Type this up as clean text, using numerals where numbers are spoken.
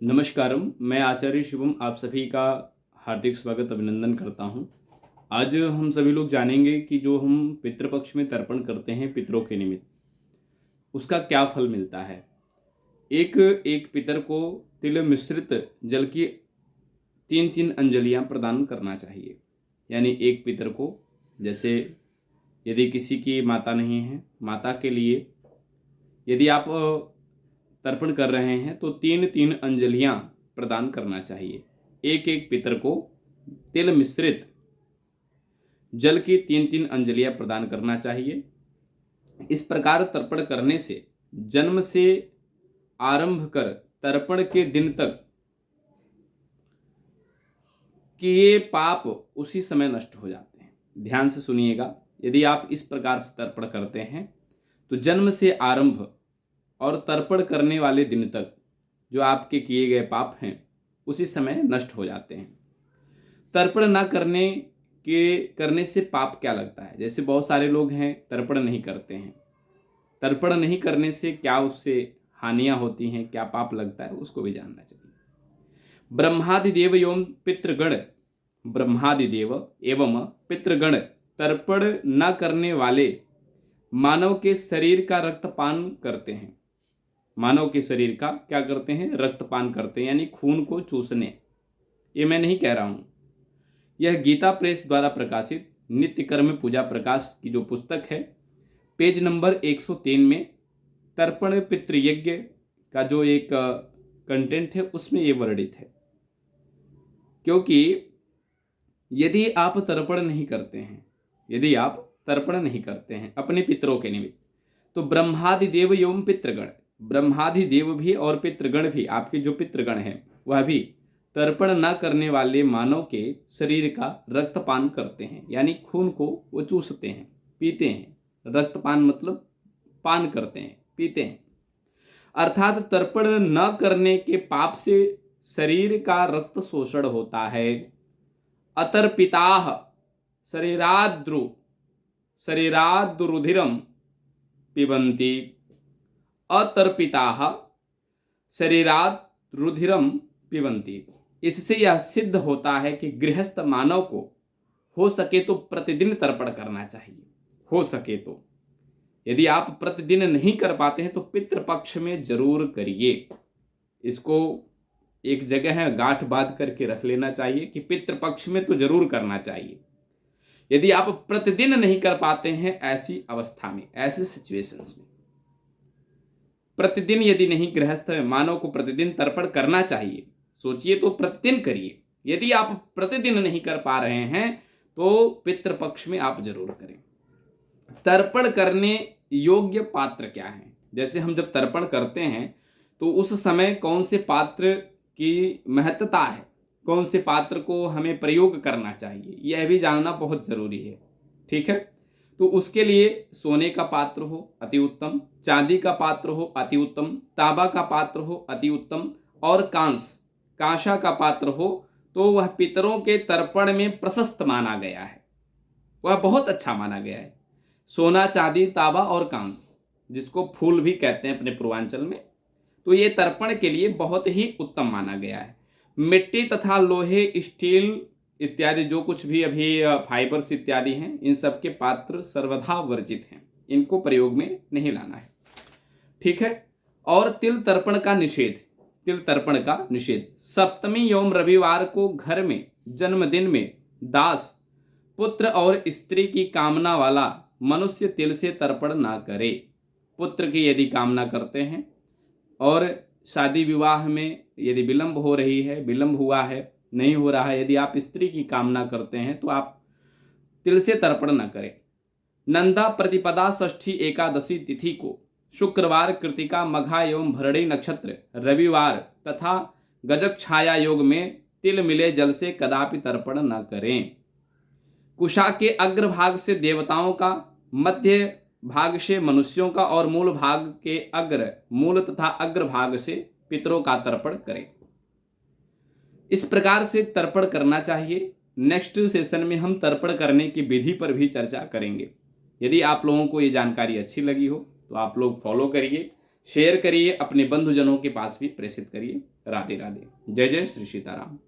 नमस्कारम, मैं आचार्य शुभम आप सभी का हार्दिक स्वागत अभिनंदन करता हूं। आज हम सभी लोग जानेंगे कि जो हम पितृपक्ष में तर्पण करते हैं पितरों के निमित्त, उसका क्या फल मिलता है। एक एक पितर को तिल मिश्रित जल की 3-3 अंजलियां प्रदान करना चाहिए। यानी एक पितर को, जैसे यदि किसी की माता नहीं है, माता के लिए यदि आप तर्पण कर रहे हैं तो 3-3 अंजलियां प्रदान करना चाहिए। एक एक पितर को तिल मिश्रित जल की 3-3 अंजलियां प्रदान करना चाहिए। इस प्रकार तर्पण करने से जन्म से आरंभ कर तर्पण के दिन तक किए पाप उसी समय नष्ट हो जाते हैं। ध्यान से सुनिएगा, यदि आप इस प्रकार से तर्पण करते हैं तो जन्म से आरंभ और तर्पण करने वाले दिन तक जो आपके किए गए पाप हैं उसी समय नष्ट हो जाते हैं। तर्पण ना करने से पाप क्या लगता है। जैसे बहुत सारे लोग हैं तर्पण नहीं करते हैं। तर्पण नहीं करने से क्या उससे हानियां होती हैं, क्या पाप लगता है, उसको भी जानना चाहिए। ब्रह्मादिदेव एवं पितृगण ब्रह्मादिदेव एवं पितृगण तर्पण न करने वाले मानव के शरीर का रक्तपान करते हैं। मानव के शरीर का क्या करते हैं? रक्तपान करते हैं, यानी खून को चूसने। ये मैं नहीं कह रहा हूं, यह गीता प्रेस द्वारा प्रकाशित नित्य कर्म पूजा प्रकाश की जो पुस्तक है, पेज नंबर 103 में तर्पण पितृयज्ञ का जो एक कंटेंट है उसमें ये वर्णित है। क्योंकि यदि आप तर्पण नहीं करते हैं, यदि आप तर्पण नहीं करते हैं अपने पितरों के निमित्त, तो ब्रह्मादिदेव एवं पितृगण, ब्रह्मादिदेव भी और पितृगण भी, आपके जो पितृगण हैं वह भी तर्पण न करने वाले मानव के शरीर का रक्तपान करते हैं। यानी खून को वो चूसते हैं, पीते हैं। रक्तपान मतलब पान करते हैं, पीते हैं। अर्थात तर्पण न करने के पाप से शरीर का रक्त शोषण होता है। अतर्पिताः शरीराद्रुधिरम पिबन्ति। अतर्पिताः शरीराद्रुधिरम पिबन्ति। इससे यह सिद्ध होता है कि गृहस्थ मानव को हो सके तो प्रतिदिन तर्पण करना चाहिए। हो सके तो, यदि आप प्रतिदिन नहीं कर पाते हैं तो पितृपक्ष में जरूर करिए। इसको एक जगह है गांठ बांध करके रख लेना चाहिए कि पितृपक्ष में तो जरूर करना चाहिए। यदि आप प्रतिदिन नहीं कर पाते हैं, ऐसी अवस्था में, ऐसे सिचुएशंस में प्रतिदिन यदि नहीं, गृहस्थ मानव को प्रतिदिन तर्पण करना चाहिए। सोचिए तो प्रतिदिन करिए। यदि आप प्रतिदिन नहीं कर पा रहे हैं तो पितृपक्ष में आप जरूर करें। तर्पण करने योग्य पात्र क्या है? जैसे हम जब तर्पण करते हैं तो उस समय कौन से पात्र की महत्ता है, कौन से पात्र को हमें प्रयोग करना चाहिए, यह भी जानना बहुत जरूरी है। ठीक है, तो उसके लिए सोने का पात्र हो अति उत्तम, चांदी का पात्र हो अति उत्तम, तांबा का पात्र हो अति उत्तम, और कांसा का पात्र हो तो वह पितरों के तर्पण में प्रशस्त माना गया है, वह बहुत अच्छा माना गया है। सोना, चांदी, तांबा और कांस, जिसको फूल भी कहते हैं अपने पूर्वांचल में, तो ये तर्पण के लिए बहुत ही उत्तम माना गया है। मिट्टी तथा लोहे, स्टील इत्यादि जो कुछ भी अभी फाइबर्स इत्यादि हैं, इन सब के पात्र सर्वथा वर्जित हैं, इनको प्रयोग में नहीं लाना है। ठीक है, और तिल तर्पण का निषेध। तिल तर्पण का निषेध। सप्तमी एवं रविवार को घर में जन्मदिन में दास, पुत्र और स्त्री की कामना वाला मनुष्य तिल से तर्पण ना करे। पुत्र की यदि कामना करते हैं और शादी विवाह में यदि विलंब हो रही है, विलंब हुआ है, नहीं हो रहा है, यदि आप स्त्री की कामना करते हैं तो आप तिल से तर्पण न करें। नंदा प्रतिपदा षष्ठी एकादशी तिथि को शुक्रवार, कृतिका, मघा एवं भरणी नक्षत्र, रविवार तथा गजक छाया योग में तिल मिले जल से कदापि तर्पण न करें। कुशा के अग्रभाग से देवताओं का, मध्य भाग से मनुष्यों का और मूल भाग के मूल तथा अग्रभाग से पितरों का तर्पण करें। इस प्रकार से तर्पण करना चाहिए। नेक्स्ट सेशन में हम तर्पण करने की विधि पर भी चर्चा करेंगे। यदि आप लोगों को ये जानकारी अच्छी लगी हो तो आप लोग फॉलो करिए, शेयर करिए, अपने बंधुजनों के पास भी प्रेषित करिए। राधे राधे। जय जय श्री सीताराम।